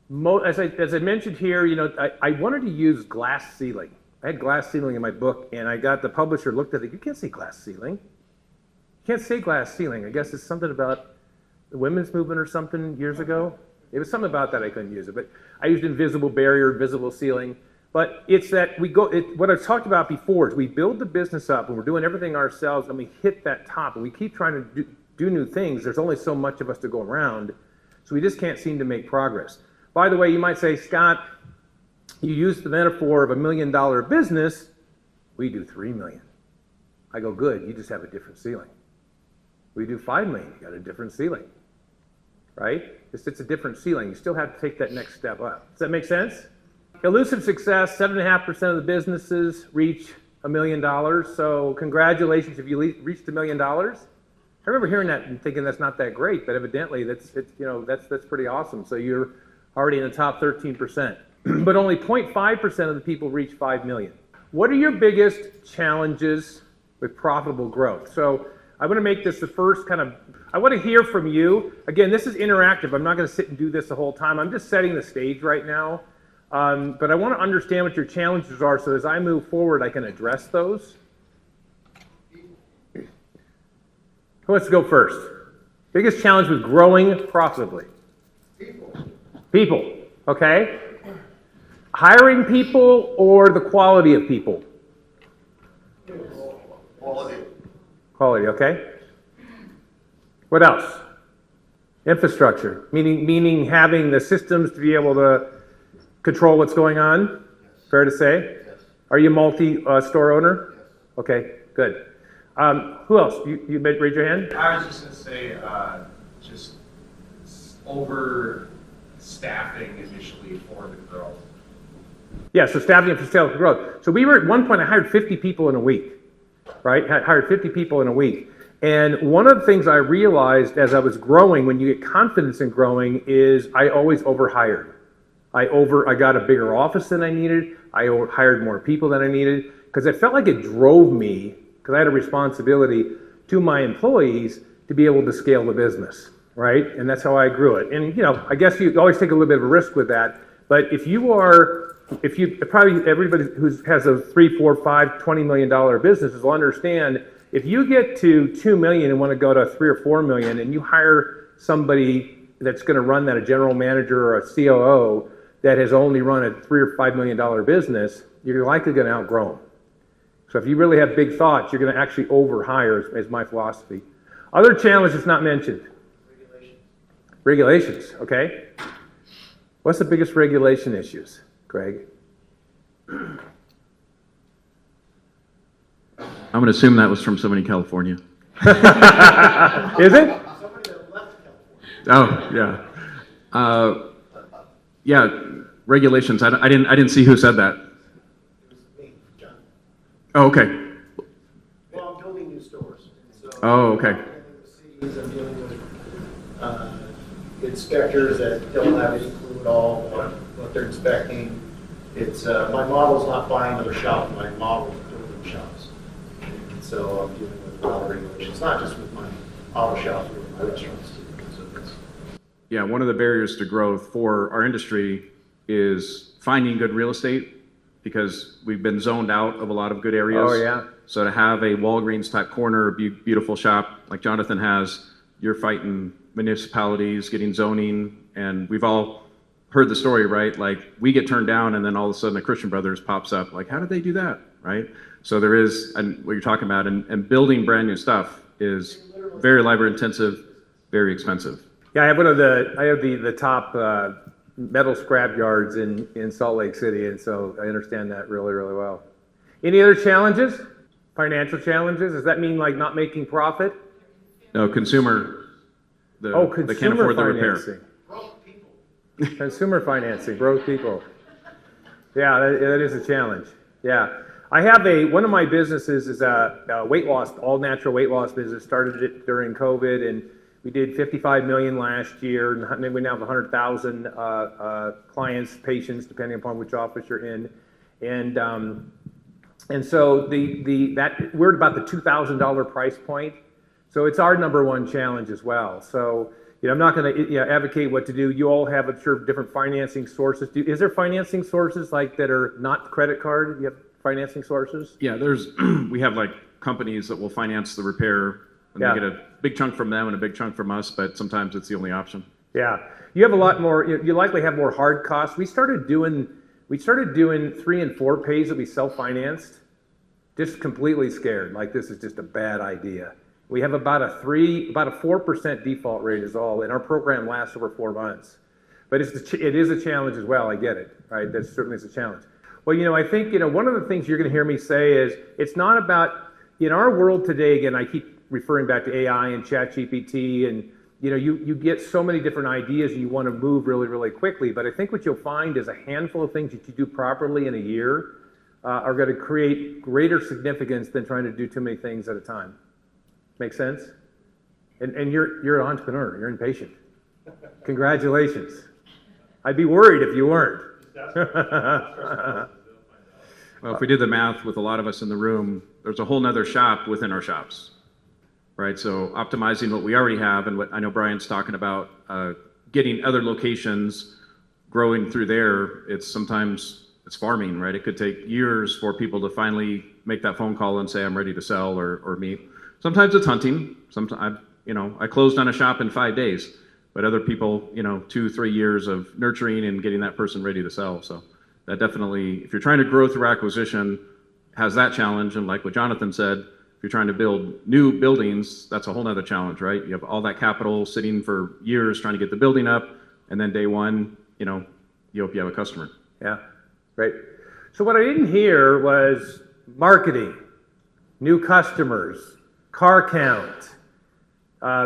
As I mentioned here, I wanted to use glass ceiling. I had glass ceiling in my book, and I got the publisher looked at it. You can't say glass ceiling. You can't say glass ceiling. I guess it's something about the women's movement or something years ago. It was something about that I couldn't use it, but I used invisible barrier, visible ceiling. But it's that what I've talked about before is we build the business up and we're doing everything ourselves and we hit that top and we keep trying to do new things. There's only so much of us to go around, so we just can't seem to make progress. By the way, you might say, Scott, you used the metaphor of $1 million business. We do 3 million. I go, good, you just have a different ceiling. We do 5 million, you got a different ceiling, right? It's a different ceiling. You still have to take that next step up. Does that make sense? Elusive success, 7.5% of the businesses reach $1 million. So congratulations if you reached $1 million. I remember hearing that and thinking that's not that great, but evidently that's pretty awesome. So you're already in the top 13%. But only 0.5% of the people reach 5 million. What are your biggest challenges with profitable growth? So I want to make this the first I want to hear from you. Again, this is interactive. I'm not going to sit and do this the whole time. I'm just setting the stage right now. But I want to understand what your challenges are so as I move forward, I can address those. Who wants to go first? Biggest challenge with growing profitably? People. Okay. Hiring people or the quality of people? Quality, okay. What else? Infrastructure, meaning having the systems to be able to control what's going on? Yes. Fair to say? Yes. Are you a multi-store owner? Yes. Okay, good. Who else? You raise your hand? I was just going to say, just over staffing initially for the growth. Yeah, so staffing for sales and growth. So we were at one point, I hired 50 people in a week, right? I hired 50 people in a week. And one of the things I realized as I was growing, when you get confidence in growing, is I always overhired. I got a bigger office than I needed. I hired more people than I needed because I felt like it drove me, because I had a responsibility to my employees to be able to scale the business, right? And that's how I grew it. And I guess you always take a little bit of a risk with that. But probably everybody who has a $3, $4, $5, $20 million businesses will understand if you get to 2 million and want to go to 3 or 4 million, and you hire somebody that's going to run that, a general manager or a COO that has only run a $3 or $5 million business, you're likely going to outgrow them. So if you really have big thoughts, you're going to actually overhire, is my philosophy. Other challenges not mentioned. Regulations, okay. What's the biggest regulation issues, Greg? I'm going to assume that was from somebody in California. Is it? Somebody that left California. Oh, yeah. Yeah, regulations. I didn't see who said that. It was me, John. Oh, okay. Well, I'm building new stores. So Oh, okay. I'm dealing with cities, I'm dealing with inspectors that don't have any clue at all what they're inspecting. It's my model's not buying another shop, my model is building shops. And so I'm dealing with a lot of regulations, not just with my auto shops, but with my restaurants too. So it's, Yeah, one of the barriers to growth for our industry is finding good real estate, because we've been zoned out of a lot of good areas. Oh, yeah. So to have a Walgreens type corner, beautiful shop like Jonathan has, you're fighting municipalities, getting zoning, and we've all heard the story, right? Like, we get turned down, and then all of a sudden a Christian Brothers pops up. Like, how did they do that, right? So there is, and what you're talking about, and building brand new stuff is very labor intensive, very expensive. Yeah, I have the top metal scrap yards in Salt Lake City, and so I understand that really, really well. Any other challenges? Financial challenges? Does that mean like not making profit? No, consumer. They can't afford the repair. Consumer financing, broke people. Yeah, that is a challenge. Yeah. I have one of my businesses is a weight loss, all natural weight loss business. Started it during COVID, and we did 55 million last year, and we now have 100,000 clients, patients, depending upon which office you're in. And so we're at about the $2,000 price point. So it's our number one challenge as well. So, I'm not going to advocate what to do. You all have, I'm sure, different financing sources. Is there financing sources like that are not credit card? You have financing sources? Yeah, we have like companies that will finance the repair, and Yeah. they get a big chunk from them and a big chunk from us, but sometimes it's the only option. Yeah, you have a lot more. You likely have more hard costs. We started doing 3 and 4 pays that we self-financed, just completely scared. Like this is just a bad idea. We have about a 4% default rate is all, and our program lasts over 4 months. But it is a challenge as well. I get it, right? That certainly is a challenge. Well, I think one of the things you're going to hear me say is it's not about in our world today. Again, I keep referring back to AI and ChatGPT, and you get so many different ideas and you want to move really, really quickly. But I think what you'll find is a handful of things that you do properly in a year are going to create greater significance than trying to do too many things at a time. Make sense? And you're an entrepreneur. You're impatient. Congratulations. I'd be worried if you weren't. Well, if we did the math with a lot of us in the room, there's a whole nother shop within our shops, right? So optimizing what we already have, and what I know Brian's talking about, getting other locations, growing through there. Sometimes it's farming, right? It could take years for people to finally make that phone call and say, I'm ready to sell or meet. Sometimes it's hunting. Sometimes, I closed on a shop in 5 days, but other people, 2-3 years of nurturing and getting that person ready to sell. So that definitely, if you're trying to grow through acquisition, has that challenge. And like what Jonathan said, if you're trying to build new buildings, that's a whole nother challenge, right? You have all that capital sitting for years trying to get the building up, and then day one, you hope you have a customer. Yeah, great. So what I didn't hear was marketing, new customers, car count,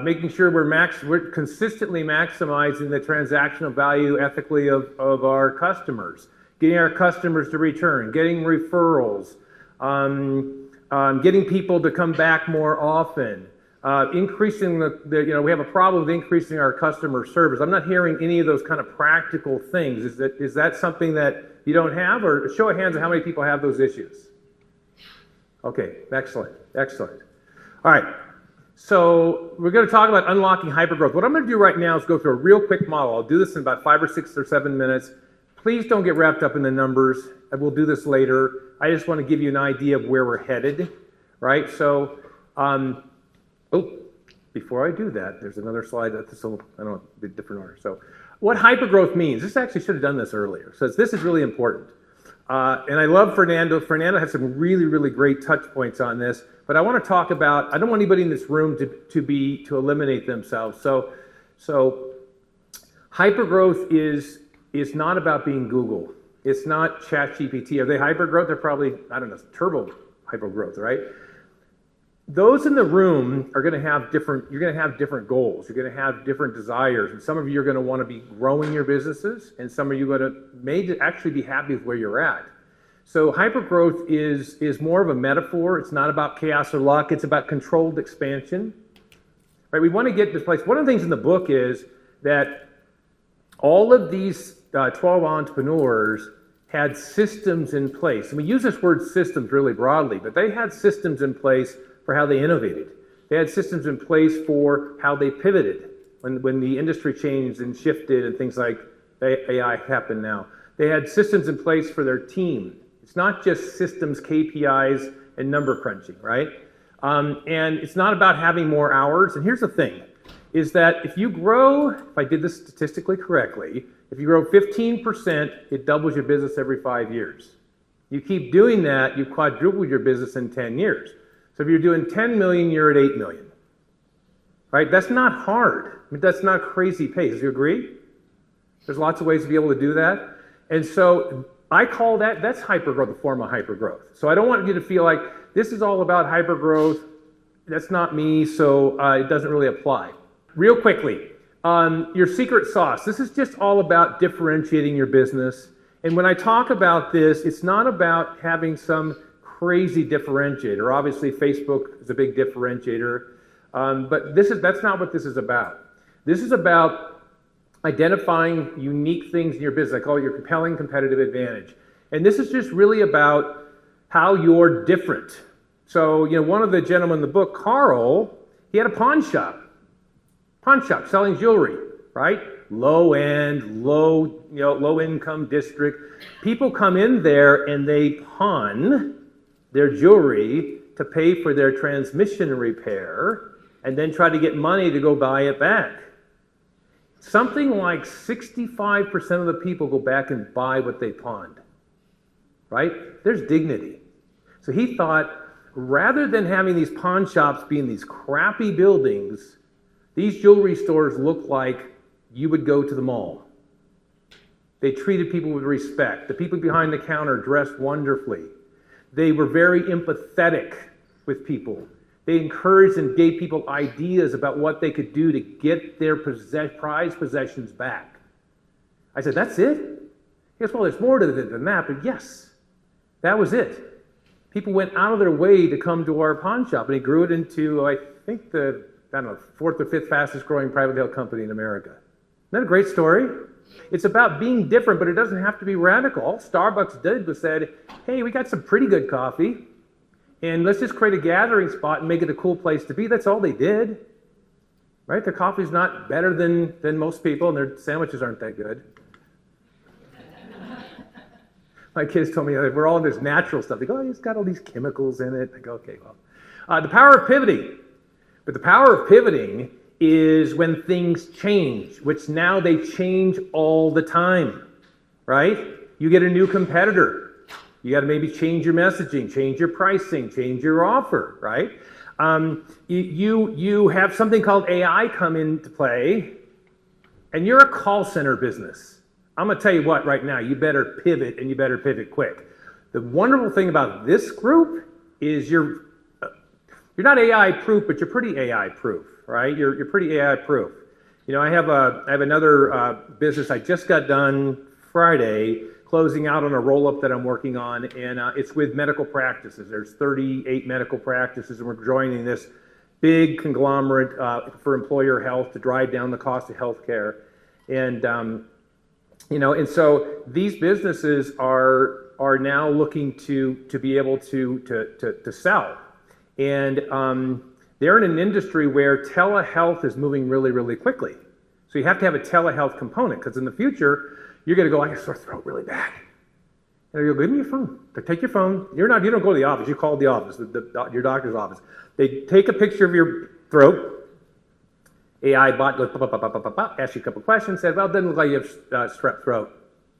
making sure we're consistently maximizing the transactional value ethically of our customers, getting our customers to return, getting referrals, getting people to come back more often, increasing we have a problem with increasing our customer service. I'm not hearing any of those kind of practical things. Is that something that you don't have, or show of hands of how many people have those issues? Okay, excellent. All right, so we're going to talk about unlocking hypergrowth. What I'm going to do right now is go through a real quick model. I'll do this in about 5 or 6 or 7 minutes. Please don't get wrapped up in the numbers. We'll do this later. I just want to give you an idea of where we're headed, right? So, before I do that, there's another slide. I don't know, a different order. So, what hypergrowth means? This actually should have done this earlier. So this is really important. And I love Fernando. Fernando has some really, really great touch points on this. But I want to talk about, I don't want anybody in this room to eliminate themselves. So hypergrowth is not about being Google. It's not ChatGPT. Are they hypergrowth? They're probably, turbo hypergrowth, right? Those in the room are going to have different goals. You're going to have different desires. And some of you are going to want to be growing your businesses, and some of you may actually be happy with where you're at. So hypergrowth is more of a metaphor. It's not about chaos or luck. It's about controlled expansion. Right? We want to get to this place. One of the things in the book is that all of these 12 entrepreneurs had systems in place. And we use this word systems really broadly, but they had systems in place for how they innovated. They had systems in place for how they pivoted when the industry changed and shifted and things like AI happen now. They had systems in place for their team. It's not just systems, KPIs, and number crunching, right? And it's not about having more hours. And here's the thing, is that if you grow, if I did this statistically correctly, if you grow 15%, it doubles your business every 5 years. You keep doing that, you quadruple your business in 10 years. So if you're doing 10 million, you're at 8 million. Right? That's not hard. That's not crazy pace. Do you agree? There's lots of ways to be able to do that. And so I call that's hypergrowth, a form of hypergrowth. So I don't want you to feel like this is all about hypergrowth. That's not me, so it doesn't really apply. Real quickly, your secret sauce. This is just all about differentiating your business. And when I talk about this, it's not about having some crazy differentiator. Obviously, Facebook is a big differentiator, but that's not what this is about. This is about identifying unique things in your business. I call it your compelling competitive advantage. And this is just really about how you're different. So, one of the gentlemen in the book, Carl, he had a pawn shop. Pawn shop selling jewelry, right? Low end, low income district. People come in there and they pawn their jewelry to pay for their transmission repair and then try to get money to go buy it back. Something like 65% of the people go back and buy what they pawned, right? There's dignity. So he thought, rather than having these pawn shops be in these crappy buildings, these jewelry stores look like you would go to the mall. They treated people with respect. The people behind the counter dressed wonderfully. They were very empathetic with people. They encouraged and gave people ideas about what they could do to get their prized possessions back. I said, that's it? He goes, well, there's more to it than that, but yes, that was it. People went out of their way to come to our pawn shop, and he grew it into, I think, the fourth or fifth fastest growing privately held company in America. Isn't that a great story? It's about being different, but it doesn't have to be radical. All Starbucks did was said, hey, we got some pretty good coffee, and let's just create a gathering spot and make it a cool place to be. That's all they did. Right? Their coffee's not better than most people, and their sandwiches aren't that good. My kids told me we're all in this natural stuff. They go, oh, it's got all these chemicals in it. I go, okay, well. The power of pivoting. But the power of pivoting is when things change, which now they change all the time, right? You get a new competitor. You got to maybe change your messaging, change your pricing, change your offer, right? You have something called AI come into play, and you're a call center business. I'm going to tell you what right now, you better pivot, and you better pivot quick. The wonderful thing about this group is you're not AI proof, but you're pretty AI proof, right? You're pretty AI proof. You know, I have another business I just got done Friday, closing out on a roll-up that I'm working on, and it's with medical practices. There's 38 medical practices, and we're joining this big conglomerate for employer health to drive down the cost of healthcare. And and so these businesses are now looking to be able to sell, and they're in an industry where telehealth is moving really, really quickly. So you have to have a telehealth component, because in the future, you're going to go, I got a sore throat really bad. And they go, give me your phone. They take your phone. You don't go to the office. You call the office, your doctor's office. They take a picture of your throat. AI bot goes, asks you a couple questions, says, well, it doesn't look like you have strep throat.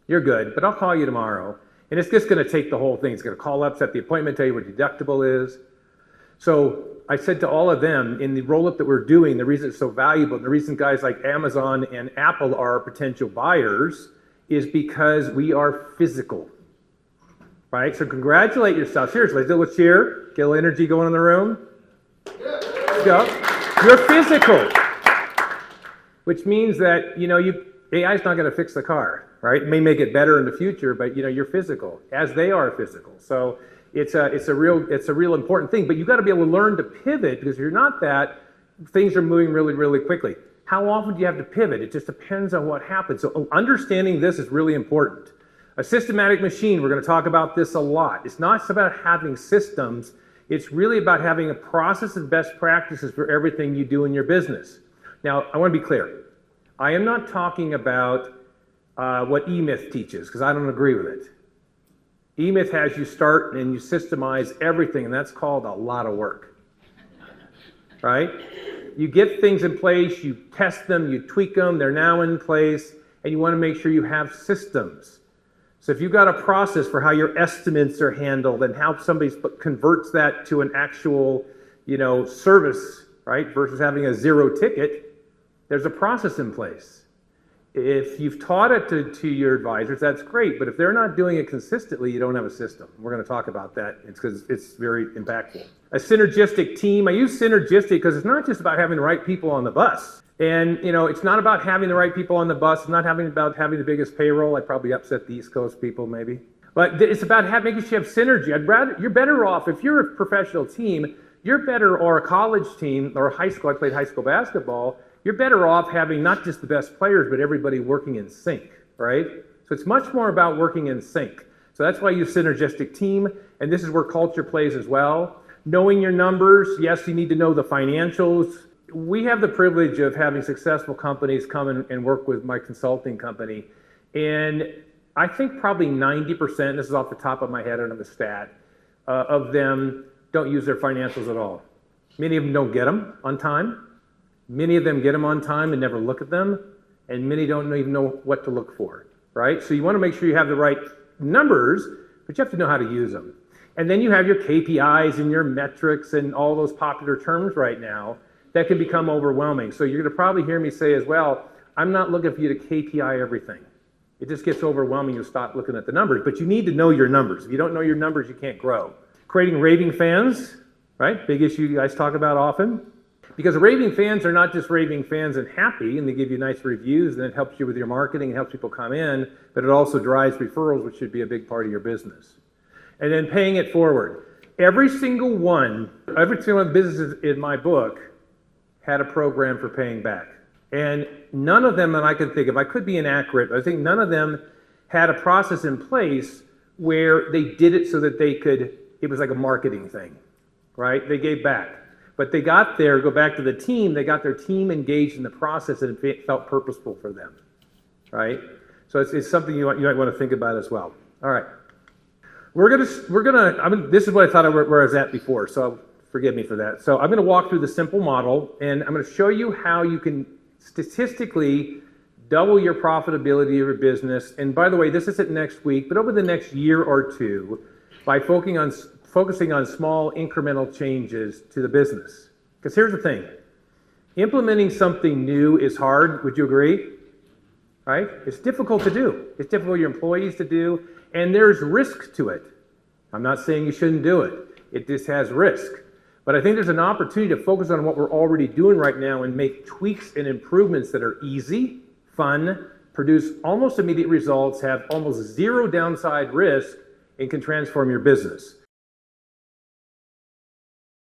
You're good, but I'll call you tomorrow. And it's just going to take the whole thing. It's going to call up, set the appointment, tell you what your deductible is. So I said to all of them, in the roll-up that we're doing, the reason it's so valuable, and the reason guys like Amazon and Apple are potential buyers, is because we are physical, right? So congratulate yourself. Seriously, let's do a cheer. Get a little energy going in the room. Let's go. You're physical, which means that, AI is not going to fix the car, right? It may make it better in the future, but, you're physical, as they are physical. So it's a real important thing, but you've got to be able to learn to pivot, because if you're not that, things are moving really, really quickly. How often do you have to pivot? It just depends on what happens. So understanding this is really important. A systematic machine, we're going to talk about this a lot. It's not just about having systems. It's really about having a process and best practices for everything you do in your business. Now, I want to be clear. I am not talking about what E-Myth teaches, because I don't agree with it. E-Myth has you start and you systemize everything, and that's called a lot of work, right? You get things in place, you test them, you tweak them, they're now in place, and you want to make sure you have systems. So if you've got a process for how your estimates are handled and how somebody converts that to an actual, service, right, versus having a zero ticket, there's a process in place. If you've taught it to your advisors, that's great, but if they're not doing it consistently, you don't have a system. We're going to talk about that. It's because it's very impactful. A synergistic team. I use synergistic because it's not just about having the right people on the bus. And, it's not about having the right people on the bus. It's not about having the biggest payroll. I probably upset the East Coast people, maybe. But it's about making sure you have synergy. You're better off, if you're a professional team, you're better, or a college team, or high school. I played high school basketball. You're better off having not just the best players, but everybody working in sync, right? So it's much more about working in sync. So that's why you use synergistic team, and this is where culture plays as well. Knowing your numbers, yes, you need to know the financials. we have the privilege of having successful companies come and work with my consulting company. And I think probably 90%, this is off the top of my head, I don't have a stat, of them don't use their financials at all. Many of them don't get them on time. Many of them get them on time and never look at them. And many don't even know what to look for, right? So you want to make sure you have the right numbers, but you have to know how to use them. And then you have your KPIs and your metrics and all those popular terms right now that can become overwhelming. So you're going to probably hear me say as well, I'm not looking for you to KPI everything. It just gets overwhelming. You'll stop looking at the numbers, but you need to know your numbers. If you don't know your numbers, you can't grow. Creating raving fans, right? Big issue you guys talk about often. Because raving fans are not just raving fans and happy, and they give you nice reviews, and it helps you with your marketing and helps people come in, but it also drives referrals, which should be a big part of your business. And then paying it forward. Every single one of the businesses in my book had a program for paying back. And none of them that I could think of, I could be inaccurate, but I think none of them had a process in place where they did it so that they could, it was like a marketing thing, right? They gave back. But they got there, go back to the team, they got their team engaged in the process and it felt purposeful for them, right? So it's something you might want to think about as well. All right. This is what I thought where I was at before, so forgive me for that. So I'm going to walk through the simple model, and I'm going to show you how you can statistically double your profitability of your business. And by the way, this isn't next week, but over the next year or two, by focusing on small incremental changes to the business. Because here's the thing, implementing something new is hard, would you agree? Right? It's difficult to do. It's difficult for your employees to do, and there's risk to it. I'm not saying you shouldn't do it. It just has risk. But I think there's an opportunity to focus on what we're already doing right now and make tweaks and improvements that are easy, fun, produce almost immediate results, have almost zero downside risk, and can transform your business.